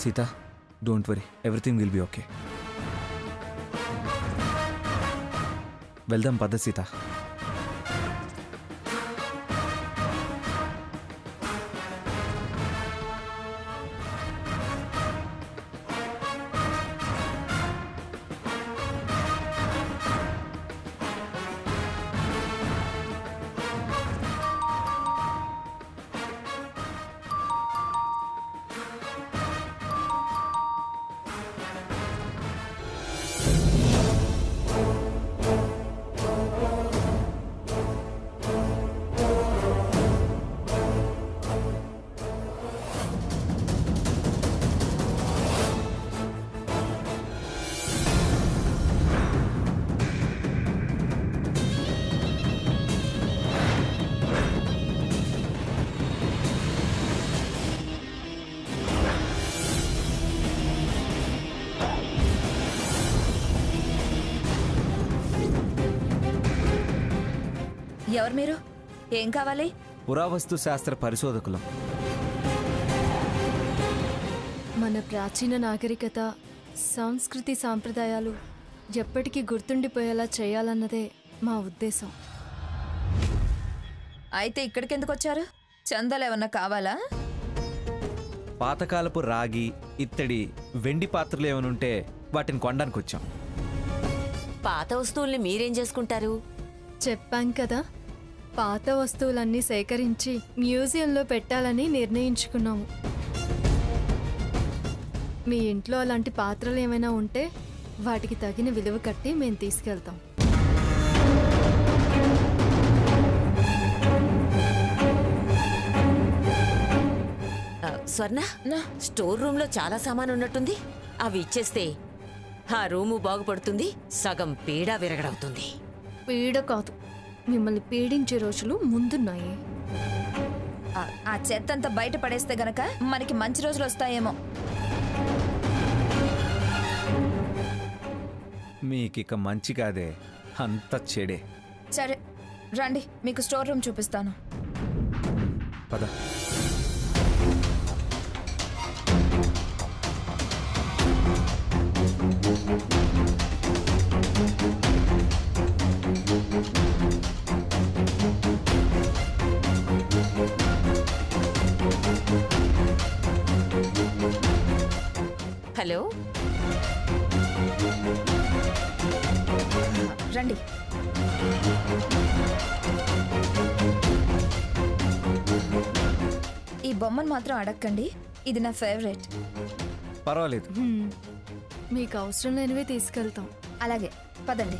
Sita, don't worry, everything will be okay. వెళ్దాం పద సీత. ఎవరు మీరు? ఏం కావాలి? పురావస్తు శాస్త్ర పరిశోధకులం. మన ప్రాచీన నాగరికత, సంస్కృతి, సాంప్రదాయాలు ఎప్పటికీ గుర్తుండిపోయేలా చేయాలన్నదే మా ఉద్దేశం. అయితే ఇక్కడికి ఎందుకు వచ్చారు? చందాలు ఏమన్నా కావాలా? పాతకాలపు రాగి, ఇత్తడి, వెండి పాత్రలు ఏమనుంటే వాటిని కొనడానికి వచ్చాం. పాత వస్తువుల్ని మీరేం చేసుకుంటారు? చెప్పాం కదా, పాత వస్తువులన్నీ సేకరించి మ్యూజియంలో పెట్టాలని నిర్ణయించుకున్నాము. మీ ఇంట్లో అలాంటి పాత్రలు ఏమైనా ఉంటే వాటికి తగిన విలువ కట్టి మేము తీసుకెళ్తాం. స్వర్ణ, స్టోర్ రూమ్ లో చాలా సామాను ఉన్నట్టుంది. అవి ఇచ్చేస్తే ఆ రూము బాగుపడుతుంది, సగం పీడా విరగడవుతుంది. పీడ కాదు, మిమ్మల్ని పీడించే రోజులు ముందున్నాయి. ఆ చెత్తంతా బయట పడేస్తే గనక మనకి మంచి రోజులు వస్తాయేమో. మీకిక మంచి కాదే, అంత చెడే. సరే రండి, మీకు స్టోర్ రూమ్ చూపిస్తాను. పద. హలో, రండి. ఈ బొమ్మను మాత్రం అడగండి, ఇది నా ఫేవరెట్. పర్వాలేదు. మీకు అవసరం లేనివే తీసుకెళ్తాం. అలాగే, పదండి.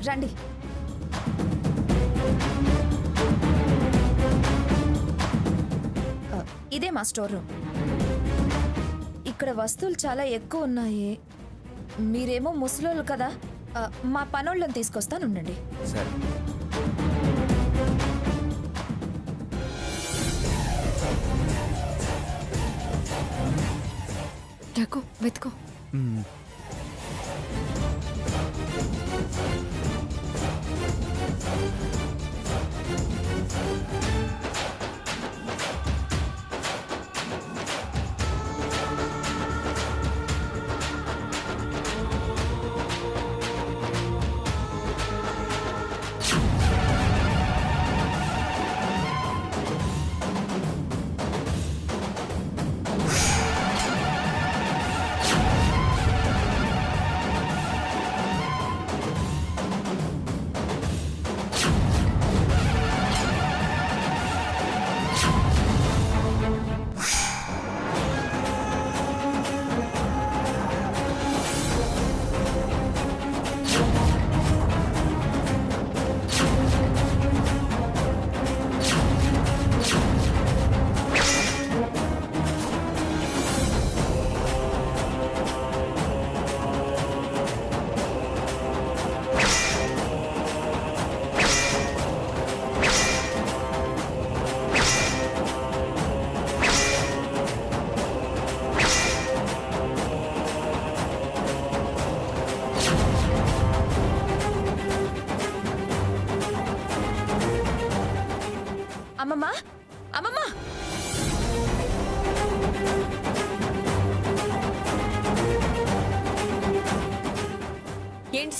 రండి. ఇదే మా స్టోర్ రూమ్. ఇక్కడ వస్తువులు చాలా ఎక్కువ ఉన్నాయి. మీరేమో ముసలోళ్ళు కదా, మా పనోళ్ళని తీసుకొస్తానుండండి. సరే. రఘు, వెతుకో.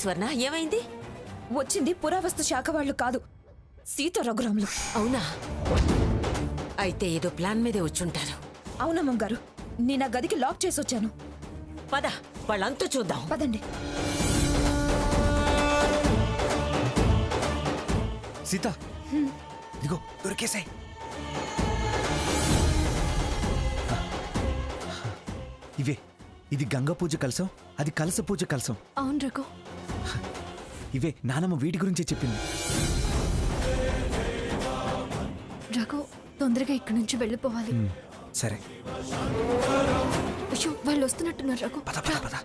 స్వర్ణ ఏమైంది? వచ్చింది పురావస్తు శాఖ వాళ్ళు కాదు, సీత రఘురాములు. అవునా? అయితే ఏదో ప్లాన్ మీదే వచ్చుంటారు. అవునమ్మ గారు, నేను ఆ గదికి లాక్ చేసి వచ్చాను. పద, వాళ్ళంతా చూద్దాం. పదండి. సీత ఇదిగో దొరికేసాయి. ఇవే, ఇది గంగా పూజ కలసం, అది కలస పూజ కలసం. అవును రఘు. ఇవే నానమ్మ వీటి గురించే చెప్పింది. రఘు, తొందరగా ఇక్కడి నుంచి వెళ్ళిపోవాలి. సరే అయ్యో, వాళ్ళు వస్తున్నట్టున్నారు రఘు. పద పద పద.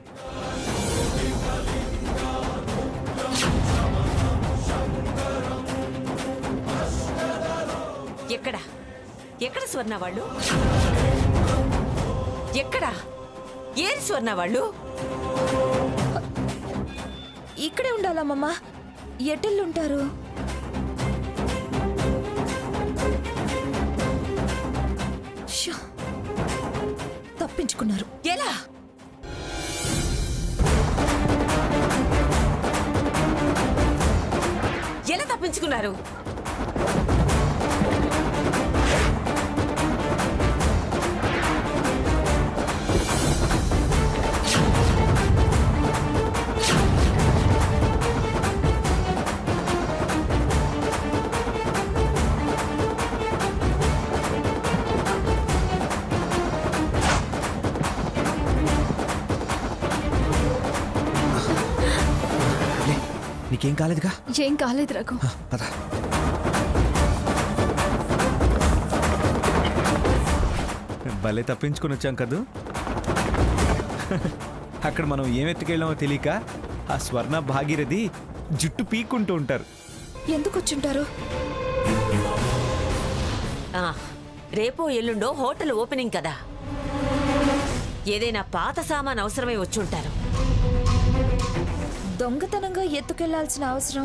ఎక్కడ ఎక్కడ స్వర్ణ వాళ్ళు? ఎక్కడ? ఏం స్వర్ణ వాళ్ళు? ఇక్కడే ఉండాలమ్మమ్మ. ఎటెళ్ళుంటారు? షో, తప్పించుకున్నారు. ఎలా? ఎలా తప్పించుకున్నారు? లే, నీకేం కాలేదుగా? ఏం కాలేదు రఘు. పద. భలే తప్పించుకుని వచ్చాం కదూ. అక్కడ మనం ఏం ఎత్తుకెళ్ళామో తెలియక ఆ స్వర్ణ భాగీరథి జుట్టు పీక్కుంటూ ఉంటారు. ఎందుకు వచ్చుంటారు? ఆ, రేపో ఎల్లుండో హోటల్ ఓపెనింగ్ కదా, ఏదైనా పాత సామాన్ అవసరమై వచ్చుంటారు. దొంగతనంగా ఎత్తుకెళ్లాల్సిన అవసరం,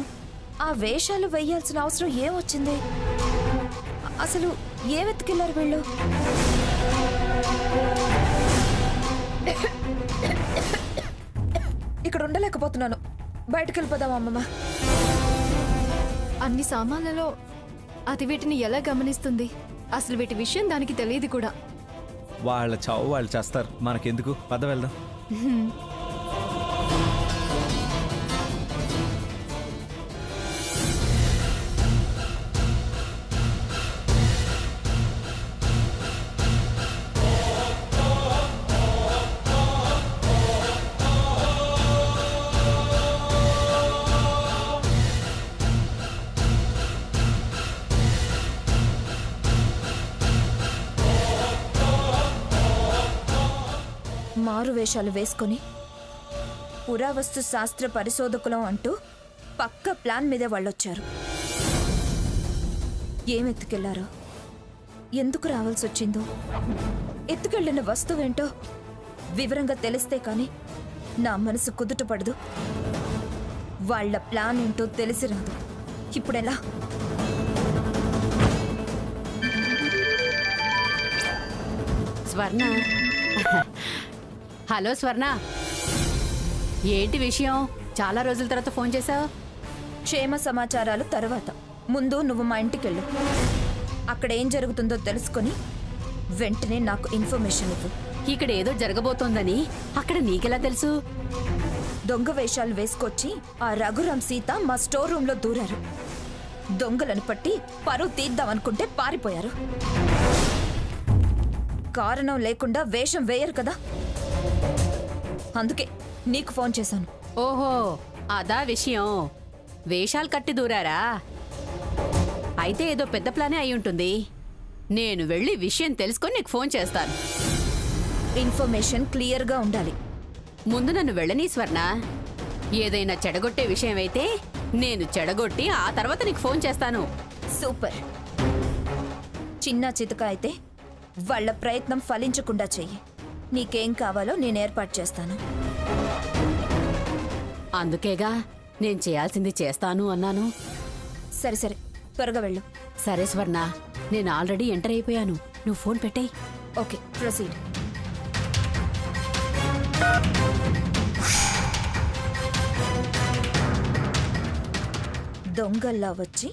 ఆ వేషాలు వేయాల్సిన అవసరం ఏమొచ్చింది? అసలు ఏమెత్తుకెళ్లారు వీళ్ళు? ఇక్కడ ఉండలేకపోతున్నాను. బయటకు వెళ్ళిపోదాం అమ్మమ్మ. అన్ని సామాన్లలో అది వీటిని ఎలా గమనిస్తుంది? అసలు వీటి విషయం దానికి తెలియదు కూడా. వాళ్ళ చావు వాళ్ళు చేస్తారు, మనకెందుకు? పద వెళ్దాం. మారు వేషాలు వేసుకొని పురావస్తు శాస్త్ర పరిశోధకులం అంటూ పక్క ప్లాన్ మీదే వాళ్ళొచ్చారు. ఏమెత్తుకెళ్లారో, ఎందుకు రావాల్సి వచ్చిందో, ఎత్తుకెళ్లిన వస్తువేంటో వివరంగా తెలిస్తే కాని నా మనసు కుదుట పడదు. వాళ్ళ ప్లాన్ ఏంటో తెలిసి రాదు. ఇప్పుడెలా? స్వర్ణ. హలో స్వర్ణ, ఏంటి విషయం? చాలా రోజుల తర్వాత ఫోన్ చేశావు. క్షేమ సమాచారాలు తర్వాత, ముందు నువ్వు మా ఇంటికెళ్ళు. అక్కడ ఏం జరుగుతుందో తెలుసుకొని వెంటనే నాకు ఇన్ఫర్మేషన్ ఇవ్వు. ఇక్కడ ఏదో జరగబోతోందని అక్కడ నీకెలా తెలుసు? దొంగ వేషాలు వేసుకొచ్చి ఆ రఘురామ్ సీత మా స్టోర్ రూమ్ లో దూరారు. దొంగలను పట్టి పరువు తీద్దామనుకుంటే పారిపోయారు. కారణం లేకుండా వేషం వేయరు కదా, అందుకే నీకు ఫోన్ చేశాను. ఓహో, అదా విషయం. వేషాలు కట్టి దూరారా? అయితే ఏదో పెద్ద ప్లానే అయి ఉంటుంది. నేను వెళ్ళి విషయం తెలుసుకొని నీకు ఫోన్ చేస్తాను. ఇన్ఫర్మేషన్ క్లియర్ గా ఉండాలి. ముందు నన్ను వెళ్ళనీ స్వర్ణ. ఏదైనా చెడగొట్టే విషయం అయితే నేను చెడగొట్టి ఆ తర్వాత నీకు ఫోన్ చేస్తాను. సూపర్. చిన్న చితక అయితే వాళ్ళ ప్రయత్నం ఫలించకుండా చెయ్యి. నీకేం కావాలో నేను ఏర్పాటు చేస్తాను. అందుకేగా నేను చేయాల్సింది చేస్తాను అన్నాను. సరే సరే, త్వరగా వెళ్ళు. సరే స్వర్ణ, నేను ఆల్రెడీ ఎంటర్ అయిపోయాను. నువ్వు ఫోన్ పెట్టేయ్. Okay, proceed. దొంగల్లా వచ్చి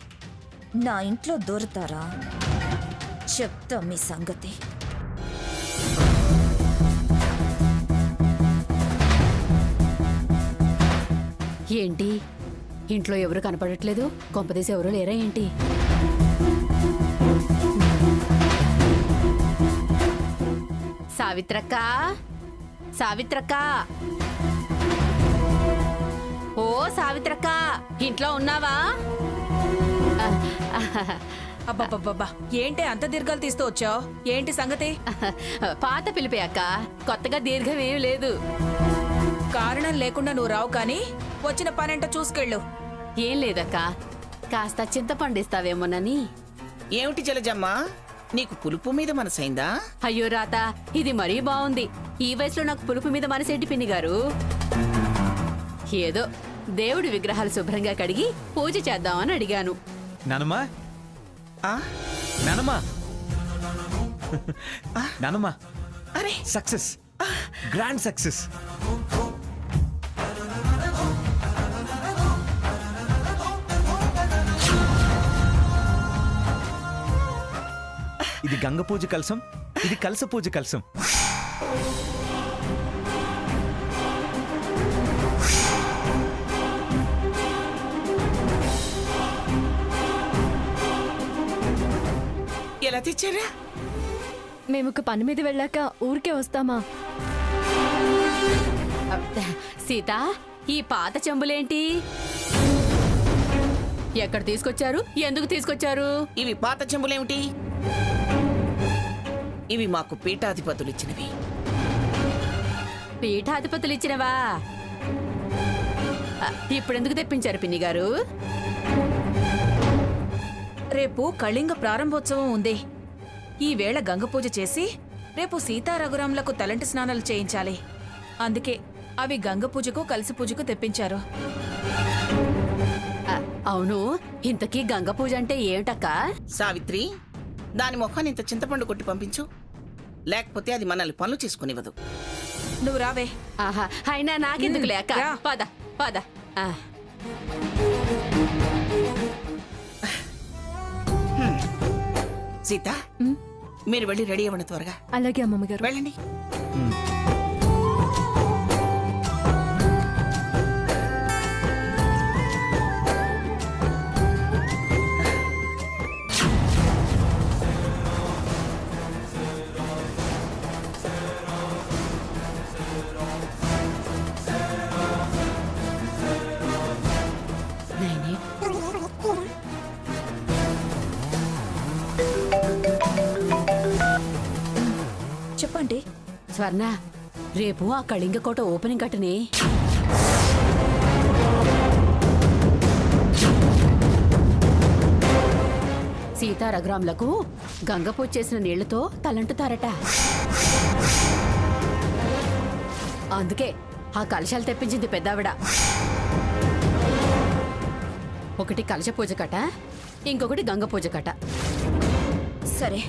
నా ఇంట్లో దొరుతారా? చెప్తా మీ సంగతి. ఏంటి ఇంట్లో ఎవరు కనపడట్లేదు? కొంపదీసి ఎవరు లేరా ఏంటి? సావిత్రక్క, సావిత్రక్క, ఓ సావిత్రక్క, ఇంట్లో ఉన్నావా? అబ్బబ్బబ్బబ్బా, ఏంటి అంత దీర్ఘాలు తీస్తూ వచ్చావు? ఏంటి సంగతి? పాత పిలిపే అక్క, కొత్తగా దీర్ఘం ఏమీ లేదు. కారణం లేకుండా నువ్వు రావు కానీ వచ్చిన పనేంట చూసుకెళ్ళు. ఏం లేదక్క, కాస్త చింతపండు ఇస్తావేమోనని. ఏమిటి జలజమ్మ, నీకు పులుపు మీద మనసైందా? అయ్యో రాత, ఇది మరీ బాగుంది. ఈ వయసులో నాకు పులుపు మీద మనసేంటి పిన్ని గారు? ఏదో దేవుడి విగ్రహాలు శుభ్రంగా కడిగి పూజ చేద్దామని అడిగాను. నానమ్మా, ఆ? నానమ్మా, నానమ్మా, అరే సక్సెస్, గ్రాండ్ సక్సెస్. ఇది గంగ పూజ కలసం, ఇది కలస పూజ కలసం. ఎలా తెచ్చారా? మేము ఒక పని మీద వెళ్ళాక ఊరికే వస్తామా? సీత, ఈ పాత చెంబులేంటి? ఎక్కడ తీసుకొచ్చారు? ఎందుకు తీసుకొచ్చారు? ఇవి పాత చెంబులేమిటి? ఇవి మాకు పీఠాధిపతులు ఇచ్చినవి. పీఠాధిపతులు ఇచ్చినవా? ఇప్పుడెందుకు తెప్పించారు పిన్ని గారు? రేపు కళింగ ప్రారంభోత్సవం ఉంది. ఈ వేళ గంగ పూజ చేసి రేపు సీతారఘురాములకు తలంటి స్నానాలు చేయించాలి. అందుకే అవి గంగ పూజకు కలిసి పూజకు తెప్పించారు. అవును, ఇంతకీ గంగ పూజ అంటే ఏమిటక్క? సావిత్రి, దాని ముఖాన్ని ఇంత చింతపండు కొట్టి పంపించు, లేకపోతే అది మనల్ని పనులు చేసుకునివ్వదు. నువ్వు రావే. ఆహా, అయినా నాకెందుకు లేక? రా. పద పద. సీత, మీరు వెళ్ళి రెడీ అవ్వండి త్వరగా. అలాగే అమ్మమ్మ గారు. వెళ్ళండి. చెప్పండి. స్వర్ణ, రేపు ఆ కళింగ కోట ఓపెనింగ్ కట్టనే. సీతారఘురాములకు గంగ పూజ చేసిన నీళ్లతో తలంటుతారట. అందుకే ఆ కలశాలు తెప్పించింది పెద్దావిడ. ఒకటి కలశ పూజ కట, ఇంకొకటి గంగ పూజ కట. సరే,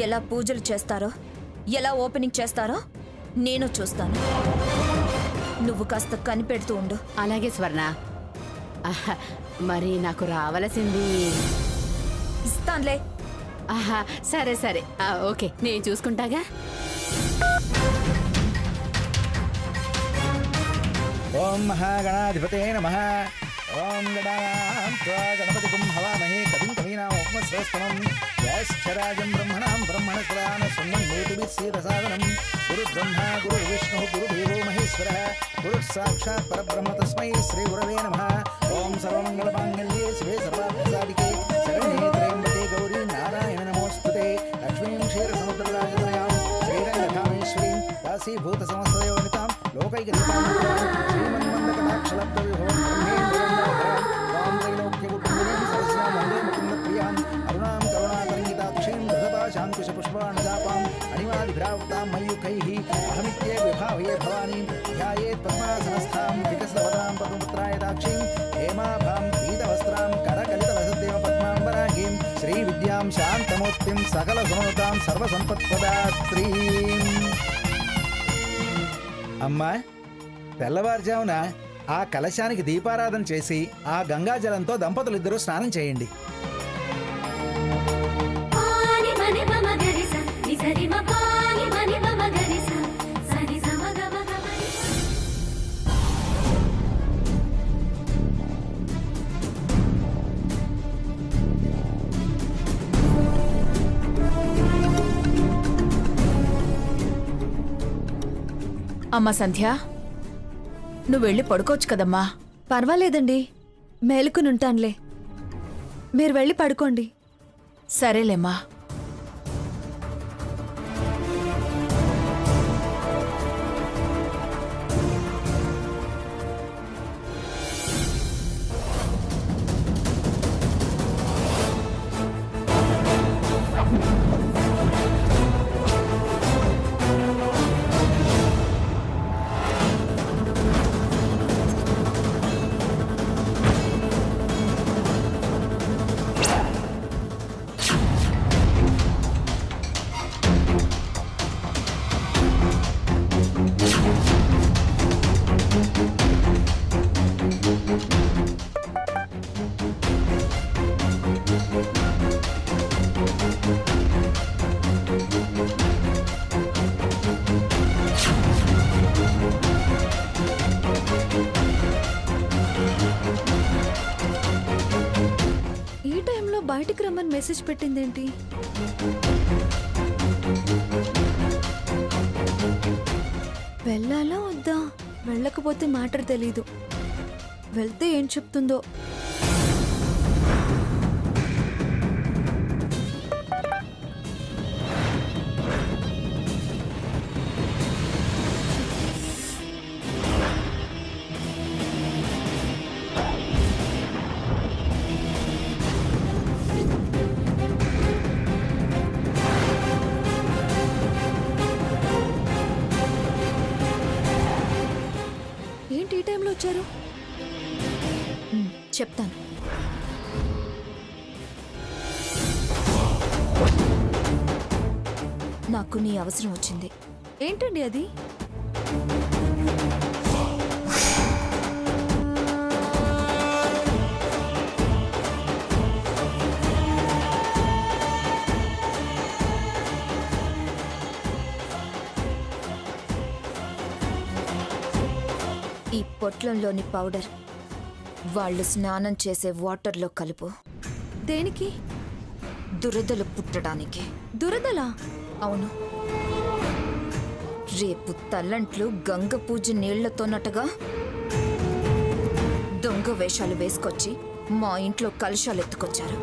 ఎలా పూజలు చేస్తారో, ఎలా ఓపెనింగ్ చేస్తారో నేను చూస్తాను. నువ్వు కాస్త కనిపెడుతూ ఉండు. అలాగే స్వర్ణ. ఆహా, మరి నాకు రావలసింది. ఇస్తాన్లే. ఆహా, సరే సరే, ఓకే, నేను చూసుకుంటాగా. ఓం మహాగణాధిపతే నమః. ఓం గణానాం త్వా గణపతిం హవామహే కవిం కవీనాముపమశ్రేష్టమం. జ్యేష్ఠరాజం బ్రహ్మణాం బ్రహ్మణస్పదాన శృణ్వన్నోతిభిः సేదసాదనం. గురుర్బ్రహ్మ గురుర్విష్ణుః గురుదేవో మహేశ్వరः. గురుః సాక్షాత్ పరబ్రహ్మ తస్మై శ్రీ గురవే నమః. ఓం సర్వమంగళమాంగళ్యే శివే సర్వార్థసాధికే శరణ్యే త్రయంబకే గౌరీ నారాయణ నమోస్తుతే. లక్ష్మీం క్షీరసముద్రరాజతనయాం శ్రీరంగధామేశ్వరీం దాసీభూత సమస్తయోనితాం లోకైకదీపాం శ్రీమన్మందకటాక్షలబ్ధవిభవం బ్రహ్మేంద్రవందనధరాం వాం త్రైలోక్యకుటుంబినీం సరస్యాం వందే ముకుందప్రియాం అరుణాం కరుణాతరంగితాక్షీం ధృతపాశాంకుశపుష్పాణజాపాం అణిమాదిభ్రావృతాం మయూఖైః అహమిత్యే విభావయే భవానీం ధ్యాయేత్ పద్మాసనస్థాం వికసితవదాం పద్మపుత్రాయదాక్షీం హేమాభాం పీతవస్త్రాం కరకలితలసద్దేవ పద్మాంబరాగీం శ్రీవిద్యాం శాంతమూర్తిం సకలగుణోతాం సర్వసంపత్ప్రదాత్రీం. అమ్మా, తెల్లవారుజామున ఆ కలశానికి దీపారాధన చేసి ఆ గంగాజలంతో దంపతులిద్దరూ స్నానం చేయండి. అమ్మా సంధ్య, నువ్వు వెళ్ళి పడుకోవచ్చు కదమ్మా. పర్వాలేదండి, మేలుకునుంటానులే. మీరు వెళ్ళి పడుకోండి. సరేలేమ్మా. ఈ టైంలో బయటికి రమ్మని మెసేజ్ పెట్టిందేంటి? వెళ్ళాలా వద్దా? వెళ్ళకపోతే మ్యాటర్ తెలీదు, వెళ్తే ఏం చెప్తుందో. ఏంటి ఈ టైంలో వచ్చారు? చెప్తాను. నాకు నీ అవసరం వచ్చింది. ఏంటండి అది? ఈ పొట్లంలోని పౌడర్ వాళ్ళు స్నానం చేసే వాటర్లో కలుపు. దేనికి? దురదలు పుట్టడానికి. దురదలా? అవును. రేపు తల్లంట్లు గంగ పూజ నీళ్లతోనట్టుగా దొంగ వేషాలు వేసుకొచ్చి మా ఇంట్లో కలశాలు ఎత్తుకొచ్చారు.